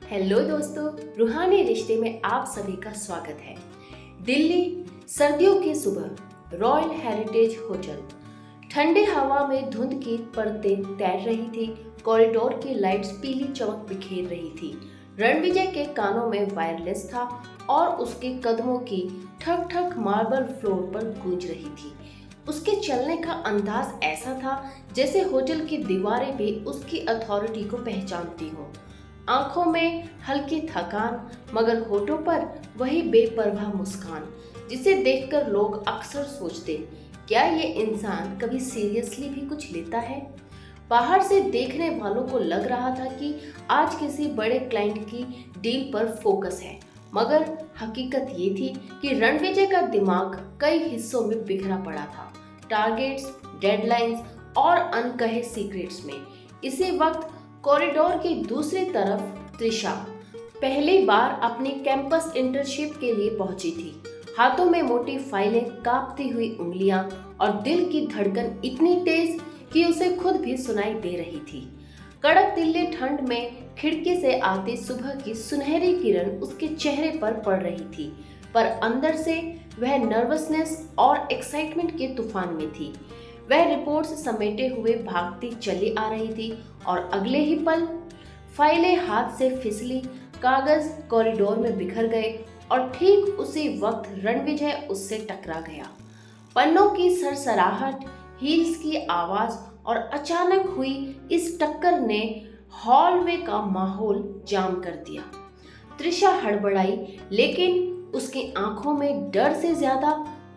Hello दोस्तों, रूहानी रिश्ते में आप सभी का स्वागत है। दिल्ली, सर्दियों की सुबह, रॉयल हेरिटेज होटल। ठंडे हवा में धुंध की परतें तैर रही थी। कॉरिडोर की लाइट्स पीली चमक बिखेर रही थी। रणविजय के कानों में वायरलेस था और उसके कदमों की ठक ठक मार्बल फ्लोर पर गूंज रही थी। उसके चलने का अंदाज ऐसा था जैसे होटल की दीवारें भी उसकी अथॉरिटी को पहचानती हों। आंखों में हल्की थकान, मगर होठों पर वही बेपरवाह मुस्कान जिसे देखकर लोग अक्सर सोचते, क्या ये इंसान कभी सीरियसली भी कुछ लेता है। बाहर से देखने वालों को लग रहा था कि आज किसी बड़े क्लाइंट की डील पर फोकस है, मगर हकीकत ये थी कि रणविजय का दिमाग कई हिस्सों में बिखरा पड़ा था। टारगेट्स, डेडलाइंस और अनकहे सीक्रेट्स में। इसी वक्त कॉरिडोर की दूसरी तरफ त्रिशा पहली बार अपनी कैंपस इंटर्नशिप के लिए पहुंची थी। हाथों में मोटी फाइलें, कांपती हुई उंगलियां और दिल की धड़कन इतनी तेज कि उसे खुद भी सुनाई दे रही थी। कड़क दिल्ली ठंड में खिड़की से आती सुबह की सुनहरी किरण उसके चेहरे पर पड़ रही थी, पर अंदर से वह नर्वसनेस और एक्साइटमेंट के तूफान में थी। वह रिपोर्ट्स समेटे हुए भागती चली आ रही थी और अगले ही पल फाइलें हाथ से फिसली, कागज कॉरिडोर में बिखर गए और ठीक उसी वक्त रणविजय उससे टकरा गया। पन्नों की सरसराहट, हील्स की आवाज और अचानक हुई इस टक्कर ने हॉलवे का माहौल जाम कर दिया। त्रिशा हड़बड़ाई, लेकिन उसकी आंखों में डर से ज्यादा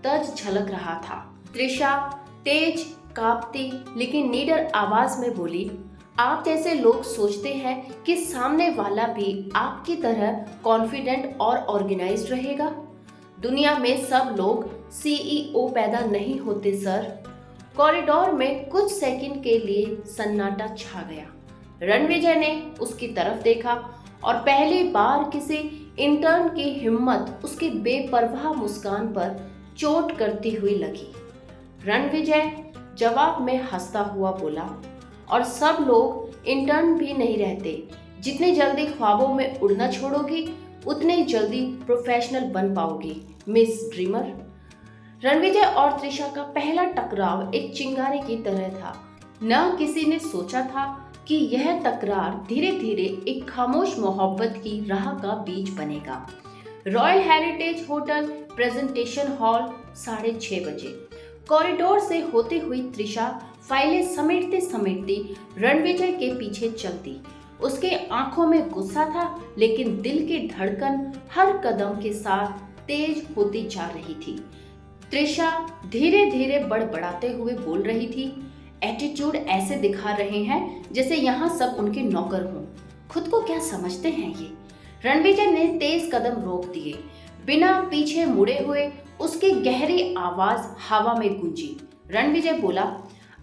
तज झलक रहा था। त्रिशा तेज, कांपती लेकिन निडर आवाज में बोली, आप जैसे लोग सोचते हैं कि सामने वाला भी आपकी तरह कॉन्फिडेंट और ऑर्गेनाइज्ड रहेगा? दुनिया में सब लोग सीईओ पैदा नहीं होते सर। कॉरिडोर में कुछ सेकंड के लिए सन्नाटा छा गया। रणविजय ने उसकी तरफ देखा और पहली बार किसी इंटर्न की हिम्मत उसकी बेपरवाह मुस्कान पर चोट करती हुई लगी। रणविजय जवाब में हंसता हुआ बोला, और सब लोग इंटर्न भी नहीं रहते। जितनी जल्दी ख्वाबों में उड़ना छोड़ोगी, उतनी जल्दी प्रोफेशनल बन पाओगी मिस ड्रीमर। रणविजय और त्रिशा का पहला टकराव एक चिंगारी की तरह था। न किसी ने सोचा था कि यह टकरार धीरे धीरे एक खामोश मोहब्बत की राह का बीज बनेगा। Royal heritage hotel, presentation hall, 6:30 बजे। कॉरिडोर से होते हुई त्रिशा फाइलें समेटते समेटती रणविजय के पीछे चलती। उसके आंखों में गुस्सा था, लेकिन दिल की धड़कन हर कदम के साथ तेज होती जा रही थी। त्रिशा धीरे धीरे बड़बड़ाते हुए बोल रही थी, एटीट्यूड ऐसे दिखा रहे हैं जैसे यहाँ सब उनके नौकर हों। खुद को क्या समझते हैं ये? रणविजय ने तेज कदम रोक दिए। बिना पीछे मुड़े हुए उसकी गहरी आवाज हवा में गूंजी। रणविजय बोला,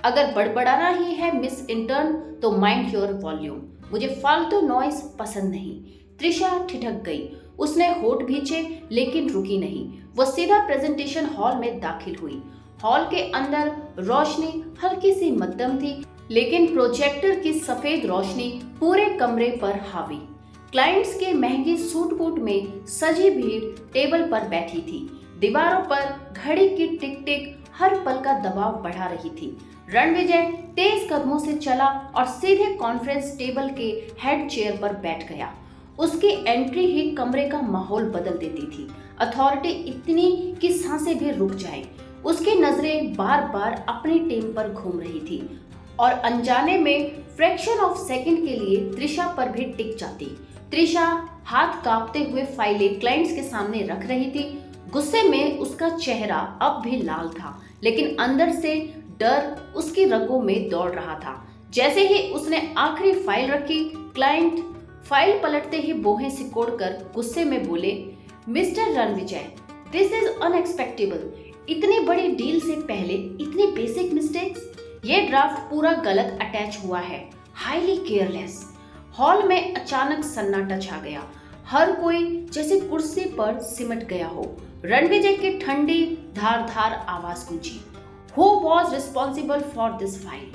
अगर बड़बड़ाना ही है मिस इंटर्न तो माइंड योर वॉल्यूम। मुझे फालतू नॉइस पसंद नहीं। त्रिशा ठिठक गई। उसने होठ भींचे, लेकिन रुकी नहीं। वो सीधा प्रेजेंटेशन हॉल में दाखिल हुई। हॉल के अंदर रोशनी हल्की सी मध्यम थी, लेकिन प्रोजेक्टर की सफेद रोशनी पूरे कमरे पर हावी। क्लाइंट्स के महंगी सूट बूट में सजी भीड़ टेबल पर बैठी थी। दीवारों पर घड़ी की टिक टिक हर पल का दबाव बढ़ा रही थी। रणविजय तेज कदमों से चला और सीधे कॉन्फ्रेंस टेबल के हेड चेयर पर बैठ गया। उसकी एंट्री ही कमरे का माहौल बदल देती थी। अथॉरिटी इतनी कि सांसें भी रुक जाए। उसकी नजरें बार बार अपनी टीम पर घूम रही थी और अनजाने में फ्रैक्शन ऑफ सेकंड के लिए त्रिशा पर भी टिक जाती। त्रिशा हाथ कांपते हुए फाइलें क्लाइंट्स के सामने रख रही थी। गुस्से में उसका चेहरा अब भी लाल था, लेकिन अंदर से डर उसकी रगों में दौड़ रहा था। जैसे ही उसने आखिरी फाइल रखी, क्लाइंट फाइल पलटते ही बोहें सिकोड़कर गुस्से में बोले, mister Ranvijay, this is unexpectable. इतनी बड़ी डील से पहले इतनी बेसिक मिस्टेक्स। ये ड्राफ्ट पूरा गलत अटैच हुआ है, हाईली केयरलेस। हॉल में अचानक सन्नाटा छा गया। हर कोई जैसे कुर्सी पर सिमट गया हो। रणविजय की ठंडी धारदार आवाज गूंजी, who was responsible for this file?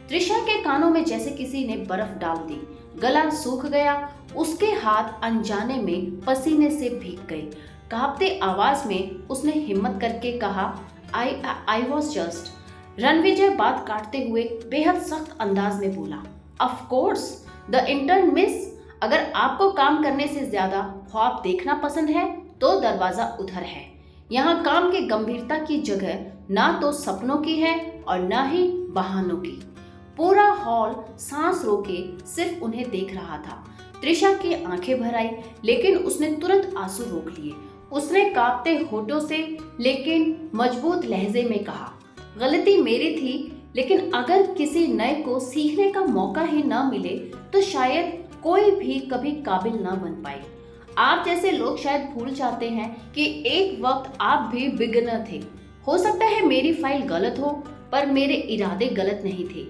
Trisha के कानों में जैसे किसी ने बर्फ डाल दी। गला सूख गया, उसके हाथ अनजाने में पसीने से भीग गए। कांपते आवाज में उसने हिम्मत करके कहा, आई वॉज जस्ट। रणविजय बात काटते हुए बेहद सख्त अंदाज में बोला, of course the intern miss. अगर आपको काम करने से ज्यादा ख्वाब देखना पसंद है तो दरवाजा उधर है। यहाँ काम की गंभीरता की जगह ना तो सपनों की है और ना ही बहानों की। पूरा हॉल सांस रोके सिर्फ उन्हें देख रहा था। त्रिशा की आंखें भर आई, लेकिन उसने तुरंत आंसू रोक लिए। उसने कांपते होठों से लेकिन मजबूत लहजे में कहा, गलती मेरी थी, लेकिन अगर किसी नए को सीखने का मौका ही न मिले तो शायद कोई भी कभी काबिल न बन पाए। आप जैसे लोग शायद भूल जाते हैं कि एक वक्त आप भी बिगिनर थे। हो सकता है मेरी फाइल गलत हो, पर मेरे इरादे गलत नहीं थे।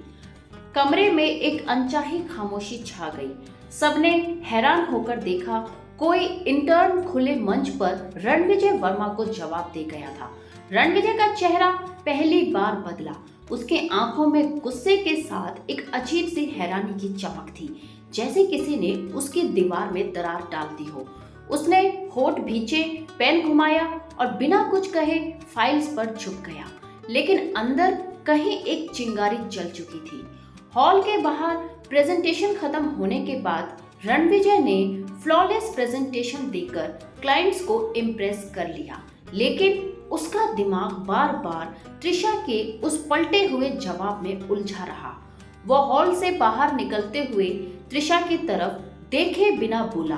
कमरे में एक अनचाही खामोशी छा गई। सबने हैरान होकर देखा। कोई इंटर्न खुले मंच पर रणविजय वर्मा को जवाब दे गया था। रणविजय का चेहरा पहली बार बदला। उसके आंखों में गुस्से के साथ एक अजीब सी हैरानी की चमक थी, जैसे किसी ने उसकी दीवार में दरार डाल दी हो। उसने होठ भींचे, पेन घुमाया और बिना कुछ कहे फाइल्स पर झुक गया, लेकिन अंदर कहीं एक चिंगारी जल चुकी थी। हॉल के बाहर प्रेजेंटेशन खत्म होने के बाद रणविजय ने फ्लॉलेस प्रेजेंटेशन देकर क्लाइंट्स को इम्प्रेस कर लिया, लेकिन उसका दिमाग बार बार त्रिशा के उस पलटे हुए जवाब में उलझा रहा। वह हॉल से बाहर निकलते हुए त्रिशा की तरफ देखे बिना बोला,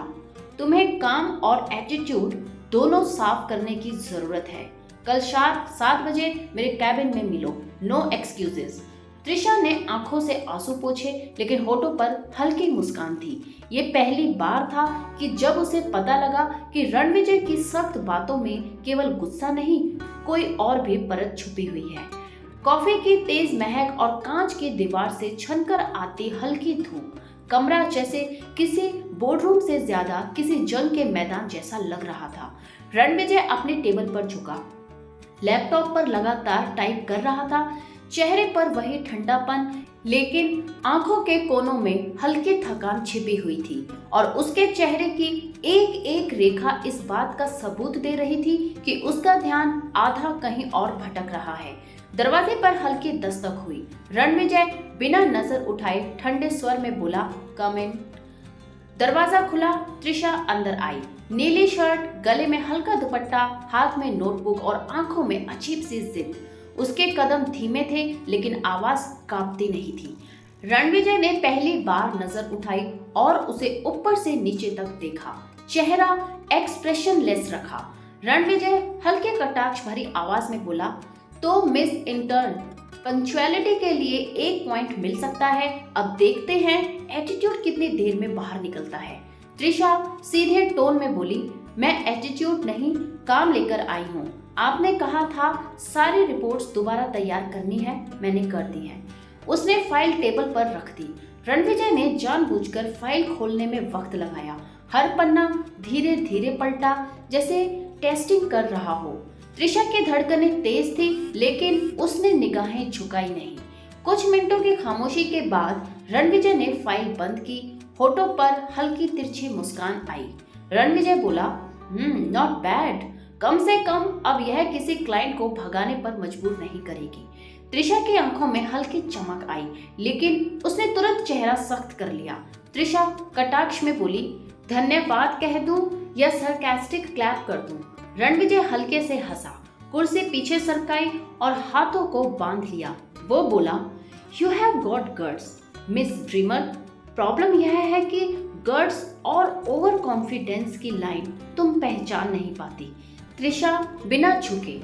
तुम्हें काम और एटीट्यूड दोनों साफ करने की जरूरत है। कल शाम 7 बजे मेरे कैबिन में मिलो, नो एक्सक्यूजेस। त्रिशा ने आंखों से आंसू पोंछे, लेकिन होठों पर हल्की मुस्कान थी। ये पहली बार था कि जब उसे पता लगा कि रणविजय की सख्त बातों में केवल गुस्सा नहीं, कोई और भी परत छुपी हुई है। कॉफी की तेज महक और कांच की दीवार से छनकर आती हल्की धूप, कमरा जैसे किसी बोर्डरूम से ज्यादा किसी जंग के मैदान जैसा लग रहा था। रणविजय अपने टेबल पर झुका, लैपटॉप पर लगातार टाइप कर रहा था। चेहरे पर वही ठंडापन, लेकिन आंखों के कोनों में हल्की थकान छिपी हुई थी और उसके चेहरे की एक एक रेखा इस बात का सबूत दे रही थी कि उसका ध्यान आधा कहीं और भटक रहा है। दरवाजे पर हल्की दस्तक हुई। रणविजय बिना नजर उठाए ठंडे स्वर में बोला, कम इन। दरवाजा खुला। त्रिशा अंदर आई। नीली शर्ट, गले में हल्का दुपट्टा, हाथ में नोटबुक और आंखों में अजीब सी जिद। उसके कदम धीमे थे, लेकिन आवाज कांपती नहीं थी। रणविजय ने पहली बार नजर उठाई और उसे ऊपर से नीचे तक देखा। चेहरा एक्सप्रेशनलेस रखा। रणविजय हल्के कटाक्ष भरी आवाज में बोला, तो मिस इंटर्न, पंक्चुअलिटी के लिए 1 पॉइंट मिल सकता है। अब देखते हैं एटीट्यूड कितनी देर में बाहर निकलता है। त्रिशा सीधे टोन में बोली, मैं एटीट्यूड नहीं, काम लेकर आई हूँ। आपने कहा था सारी रिपोर्ट्स दोबारा तैयार करनी है, मैंने कर दी है। उसने फाइल टेबल पर रख दी। रणविजय ने जानबूझकर फाइल खोलने में वक्त लगाया। हर पन्ना धीरे धीरे पलटा, जैसे टेस्टिंग कर रहा हो। त्रिशा की धड़कनें तेज थी, लेकिन उसने निगाहें झुकाई नहीं। कुछ मिनटों की खामोशी के बाद रणविजय ने फाइल बंद की। होठों पर हल्की तिरछी मुस्कान आई। रणविजय बोला, नॉट बैड। कम से कम अब यह किसी क्लाइंट को भगाने पर मजबूर नहीं करेगी। त्रिशा की आंखों में हल्की चमक आई, लेकिन उसने तुरंत चेहरा सख्त कर लिया। त्रिशा कटाक्ष में बोली, धन्यवाद कह दूं या सरकास्टिक क्लैप कर दूं? रणविजय हल्के से हंसा, कुर्सी पीछे सरकाई और हाथों को बांध लिया। वो बोला, you have got guts miss dreamer. Problem यह है कि गट्स और ओवर कॉन्फिडेंस की लाइन तुम पहचान नहीं पाती। त्रिशा बिना झुके,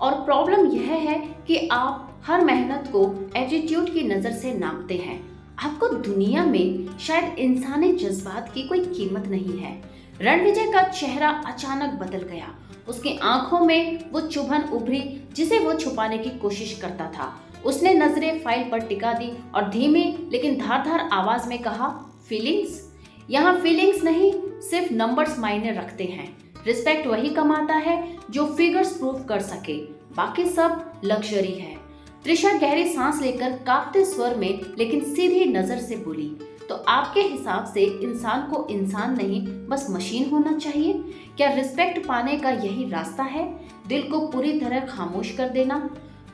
और प्रॉब्लम यह है कि आप हर मेहनत को एटीट्यूड की नजर से नापते हैं। आपको दुनिया में शायद इंसानी जज्बात की कोई कीमत नहीं है। रणविजय का चेहरा अचानक बदल गया। उसकी आंखों में वो चुभन उभरी जिसे वो छुपाने की कोशिश करता था। उसने नजरें फाइल पर टिका दी और धीमी लेकिन धारदार आवाज में कहा, फीलिंग्स? यहाँ फीलिंग्स नहीं, सिर्फ नंबर्स मायने रखते हैं। रिस्पेक्ट वही कमाता है जो फिगर्स प्रूव कर सके, बाकी सब लग्जरी है। त्रिशा गहरी सांस लेकर कांपते स्वर में लेकिन सीधी नजर से बोली, तो आपके हिसाब से इंसान को इंसान नहीं बस मशीन होना चाहिए? क्या रिस्पेक्ट पाने का यही रास्ता है, दिल को पूरी तरह खामोश कर देना?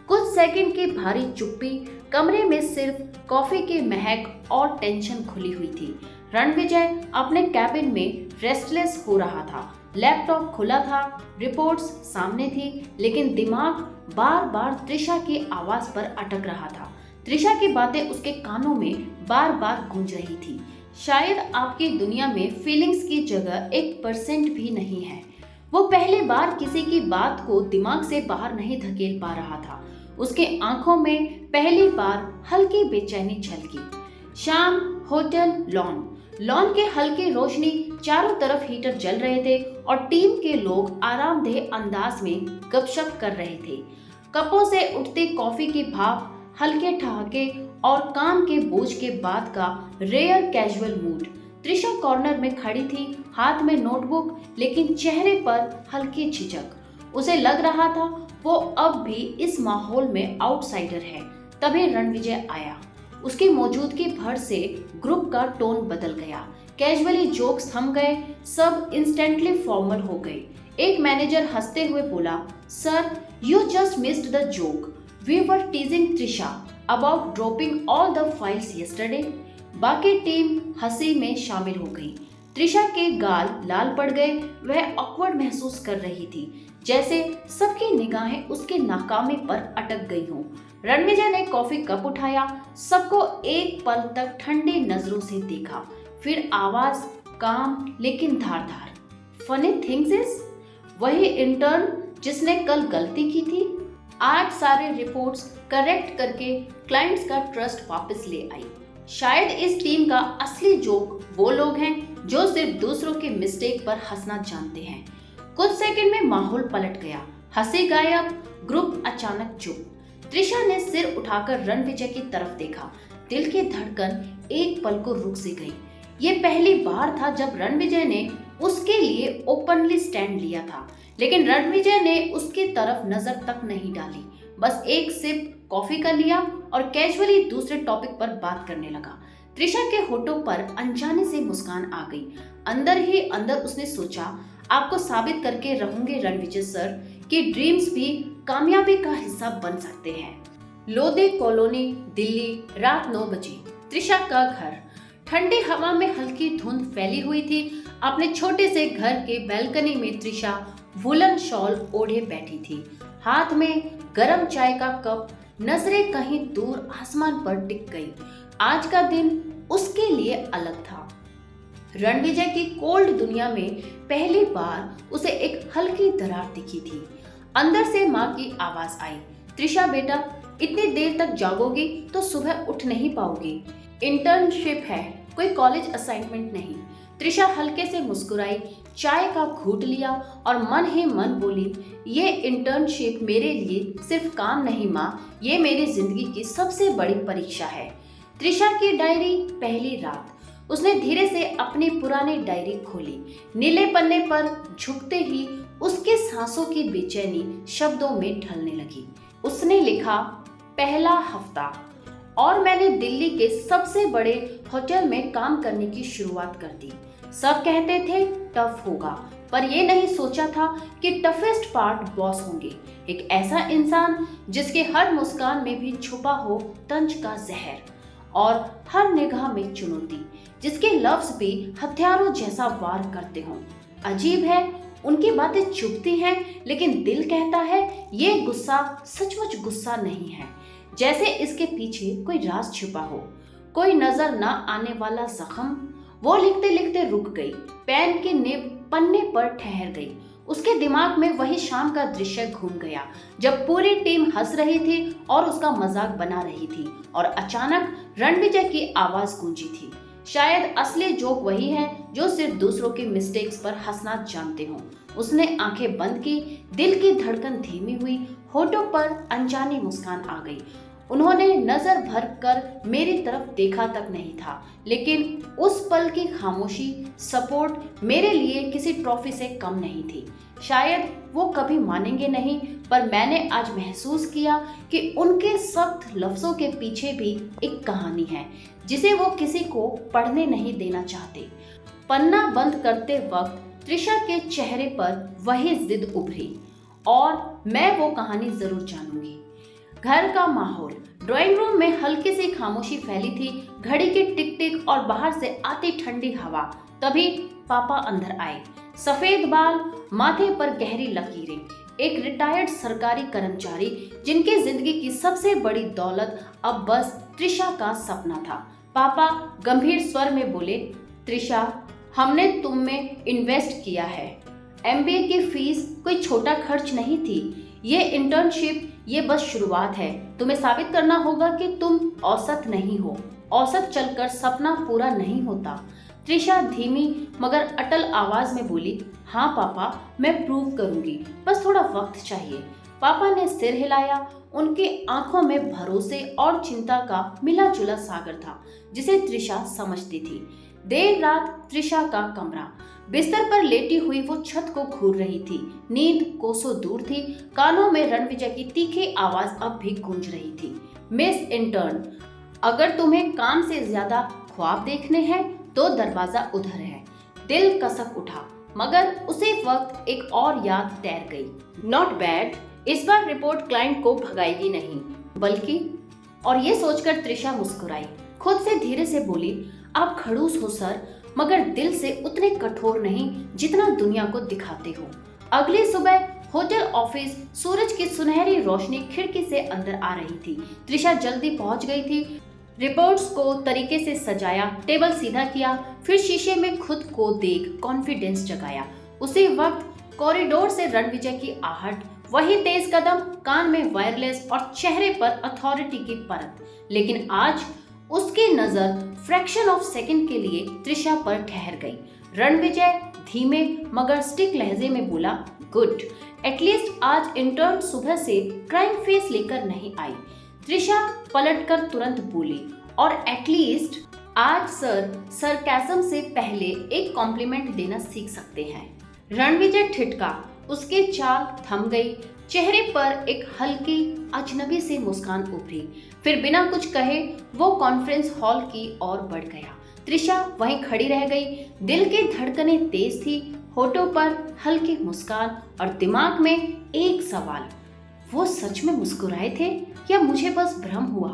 कुछ सेकंड की भारी चुप्पी, कमरे में सिर्फ कॉफी की महक और टेंशन खुली हुई थी। रणविजय अपने कैबिन में रेस्टलेस हो रहा था। लैपटॉप खुला था, रिपोर्ट्स सामने थी, लेकिन दिमाग बार बार त्रिशा की आवाज पर अटक रहा था। त्रिशा की बातें उसके कानों में बार बार गूंज रही थी। शायद आपकी दुनिया में फीलिंग्स की जगह 1% भी नहीं है। वो पहली बार किसी की बात को दिमाग से बाहर नहीं धकेल पा रहा था। उसके आंखों में पहली बार हल्की बेचैनी झलकी। शाम, होटल, लॉन के हल्की रोशनी, चारों तरफ हीटर जल रहे थे और टीम के लोग आरामदेह अंदाज में गपशप कर रहे थे। कपों से उठती कॉफी की भाप, हल्के ठहाके और काम के बोझ के बाद का rare casual mood. Trisha corner में खड़ी थी, हाथ में नोटबुक, लेकिन चेहरे पर हल्की झिझक। उसे लग रहा था वो अब भी इस माहौल में आउटसाइडर है। तभी रणविजय आया। उसकी मौजूदगी भर से ग्रुप का टोन बदल गया। कैजुअली जोक्स थम गए, सब इंस्टेंटली फॉर्मल हो गए। एक मैनेजर हंसते हुए बोला, sir, you just missed the joke. We were teasing Trisha about dropping all the files yesterday. बाकी टीम हंसी में शामिल हो गई। त्रिशा के गाल लाल पड़ गए। वह ऑकवर्ड महसूस कर रही थी, जैसे सबकी निगाहें उसके नाकामी पर अटक गई हों। रणविजय ने कॉफी कप उठाया, सबको एक पल तक ठंडी नजरों से देखा, फिर आवाज काम लेकिन धारदार। फनी थिंग्स इज, वही इंटर्न जिसने कल गलती की थी, आज सारे रिपोर्ट्स करेक्ट करके क्लाइंट्स का ट्रस्ट वापस ले आई। शायद इस टीम का असली जोक वो लोग हैं जो सिर्फ दूसरों के मिस्टेक पर हंसना जानते हैं। कुछ सेकंड में माहौल पलट गया, हंसी गायब, ग्रुप अचानक चुप। त्रिशा ने सिर उठाकर रणविजय की तरफ देखा। दिल की धड़कन एक पल को रुक सी गई। ये पहली बार था जब रणविजय ने उसके लिए ओपनली स्टैंड लिया था, लेकिन रणविजय ने उसकी तरफ नजर तक नहीं डाली। बस एक सिप कॉफी का लिया और कैजुअली दूसरे टॉपिक पर बात करने लगा। त्रिशा के होठों पर अनजाने से मुस्कान आ गई। अंदर ही अंदर उसने सोचा, आपको साबित करके रहूंगे रणविजय सर कि ड्रीम्स भी कामयाबी का हिस्सा बन सकते हैं। लोधी कॉलोनी, दिल्ली, रात 9 बजे। त्रिशा का घर। ठंडी हवा में हल्की धुंध फैली हुई थी। अपने छोटे से घर के बैल्कनी में त्रिशा वुलन शॉल ओढ़े बैठी थी, हाथ में गरम चाय का कप, नजरें कहीं दूर आसमान पर टिक गई। आज का दिन उसके लिए अलग था। रणविजय की कोल्ड दुनिया में पहली बार उसे एक हल्की दरार दिखी थी। अंदर से माँ की आवाज आई, त्रिशा बेटा, इतनी देर तक जागोगी तो सुबह उठ नहीं पाओगी। इंटर्नशिप है, कोई कॉलेज असाइनमेंट नहीं। त्रिशा हल्के से मुस्कुराई, चाय का घूंट लिया और मन ही मन बोली, ये इंटर्नशिप मेरे लिए सिर्फ काम नहीं माँ, ये मेरी जिंदगी की सबसे बड़ी परीक्षा है। त्रिशा की डायरी, पहली रात। उसने धीरे से अपनी पुरानी डायरी खोली। नीले पन्ने पर झुकते ही उसके सांसों की बेचैनी शब्दों में ढलने लगी। उसने लिखा, पहला हफ्ता और मैंने दिल्ली के सबसे बड़े होटल में काम करने की शुरुआत कर दी। सब कहते थे टफ होगा, पर ये नहीं सोचा था कि टफेस्ट पार्ट बॉस होंगे। एक ऐसा इंसान जिसके हर मुस्कान में भी छुपा हो तंज का जहर और हर निगाह में चुनौती, जिसके लफ्ज भी हथियारों जैसा वार करते हों। अजीब है, उनकी बातें चुभती हैं, लेकिन दिल कहता है ये गुस्सा सचमुच गुस्सा नहीं है, जैसे इसके पीछे कोई राज छुपा हो, कोई नजर न आने वाला जख्म। वो लिखते लिखते रुक गई, पेन की निब पन्ने पर ठहर गई। उसके दिमाग में वही शाम का दृश्य घूम गया जब पूरी टीम हंस रही थी और उसका मजाक बना रही थी, और अचानक रणविजय की आवाज गूंजी थी। शायद असली जोक वही है जो सिर्फ दूसरों के मिस्टेक्स पर हंसना जानते हों। उसने आंखें बंद की, दिल की धड़कन धीमी हुई, होठों पर अनजानी मुस्कान आ गई उन्होंने नजर भर कर मेरी तरफ देखा तक नहीं था, लेकिन उस पल की खामोशी सपोर्ट मेरे लिए किसी ट्रॉफी से कम नहीं थी। शायद वो कभी मानेंगे नहीं, पर मैंने आज महसूस किया कि उनके सख्त लफ्जों के पीछे भी एक कहानी है जिसे वो किसी को पढ़ने नहीं देना चाहते। पन्ना बंद करते वक्त त्रिशा के चेहरे पर वही जिद उभरी और मैं वो कहानी जरूर जानूंगी। घर का माहौल, ड्राइंग रूम में हल्की सी खामोशी फैली थी, घड़ी के टिक टिक और बाहर से आती ठंडी हवा। तभी पापा अंदर आए। सफेद बाल, माथे पर गहरी लकीरें, एक रिटायर्ड सरकारी कर्मचारी जिनकी जिंदगी की सबसे बड़ी दौलत अब बस त्रिशा का सपना था। पापा गंभीर स्वर में बोले, त्रिशा, हमने तुम में इन्वेस्ट किया है। एमबीए की फीस कोई छोटा खर्च नहीं थी। ये इंटर्नशिप ये बस शुरुआत है। तुम्हें साबित करना होगा कि तुम औसत नहीं हो। औसत चलकर सपना पूरा नहीं होता। त्रिशा धीमी मगर अटल आवाज में बोली, हाँ पापा, मैं प्रूव करूंगी, बस थोड़ा वक्त चाहिए। पापा ने सिर हिलाया। उनकी आंखों में भरोसे और चिंता का मिला जुला सागर था जिसे त्रिशा समझती थी। देर रात त्रिशा का कमरा, बिस्तर पर लेटी हुई वो छत को घूर रही थी। नींद कोसों दूर थी। कानों में रणविजय की तीखी आवाज अब भी गूंज रही थी, मिस इंटर्न, अगर तुम्हें काम से ज्यादा ख्वाब देखने हैं तो दरवाजा उधर है। दिल कसक उठा, मगर उसी वक्त एक और याद तैर गई। नॉट बैड, इस बार रिपोर्ट क्लाइंट को भगाएगी नहीं, बल्कि, और ये सोचकर त्रिशा मुस्कुराई। खुद से धीरे से बोली, आप खड़ूस हो सर, मगर दिल से उतने कठोर नहीं जितना दुनिया को दिखाते हो। अगली सुबह होटल ऑफिस, सूरज की सुनहरी रोशनी खिड़की से अंदर आ रही थी। त्रिशा जल्दी पहुंच गई थी। रिपोर्ट्स को तरीके से सजाया, टेबल सीधा किया, फिर शीशे में खुद को देख कॉन्फिडेंस जगाया। उसी वक्त कॉरिडोर से रणविजय की आहट, वही तेज कदम, कान में वायरलेस और चेहरे पर अथॉरिटी की परत। लेकिन आज उसकी नजर फ्रैक्शन ऑफ सेकंड के लिए त्रिशा पर ठहर गई। रणविजय धीमे मगर स्टिक लहजे में बोला, गुड, एटलीस्ट आज इंटर्न सुबह से क्राइम फेस लेकर नहीं आई। त्रिशा पलटकर तुरंत बोली, और एटलीस्ट आज सर सरकाज़म से पहले एक कॉम्प्लीमेंट देना सीख सकते हैं। रणविजय ठिठका, उसके चाल थम गई। चेहरे पर एक हल्की अजनबी सी मुस्कान उभरी। फिर बिना कुछ कहे वो कॉन्फ्रेंस हॉल की ओर बढ़ गया। त्रिशा वहीं खड़ी रह गई। दिल की धड़कनें तेज थी, होठों पर हल्की मुस्कान और दिमाग में एक सवाल, वो सच में मुस्कुराए थे या मुझे बस भ्रम हुआ?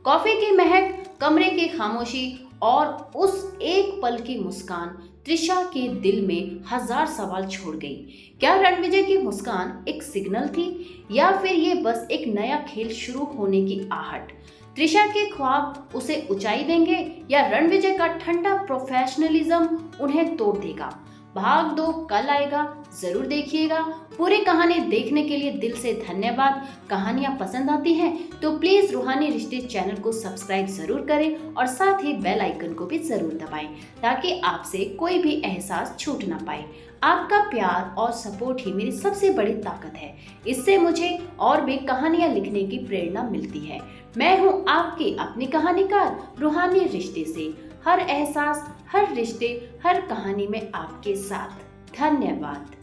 कॉफी की महक, कमरे की खामोशी और उस एक पल की मुस्कान त्रिशा के दिल में हजार सवाल छोड़ गई। क्या रणविजय की मुस्कान एक सिग्नल थी या फिर ये बस एक नया खेल शुरू होने की आहट? त्रिशा के ख्वाब उसे ऊंचाई देंगे या रणविजय का ठंडा प्रोफेशनलिज्म उन्हें तोड़ देगा? भाग 2 कल आएगा, जरूर देखिएगा। पूरी कहानी देखने के लिए दिल से धन्यवाद। कहानियाँ पसंद आती हैं तो प्लीज रूहानी रिश्ते चैनल को सब्सक्राइब जरूर करें और साथ ही बेल आइकन को भी जरूर दबाएं ताकि आपसे कोई भी एहसास छूट ना पाए। आपका प्यार और सपोर्ट ही मेरी सबसे बड़ी ताकत है। इससे मुझे और भी कहानियाँ लिखने की प्रेरणा मिलती है। मैं हूँ आपकी अपनी कहानीकार रूहानी रिश्ते से। हर एहसास, हर रिश्ते, हर कहानी में आपके साथ। धन्यवाद।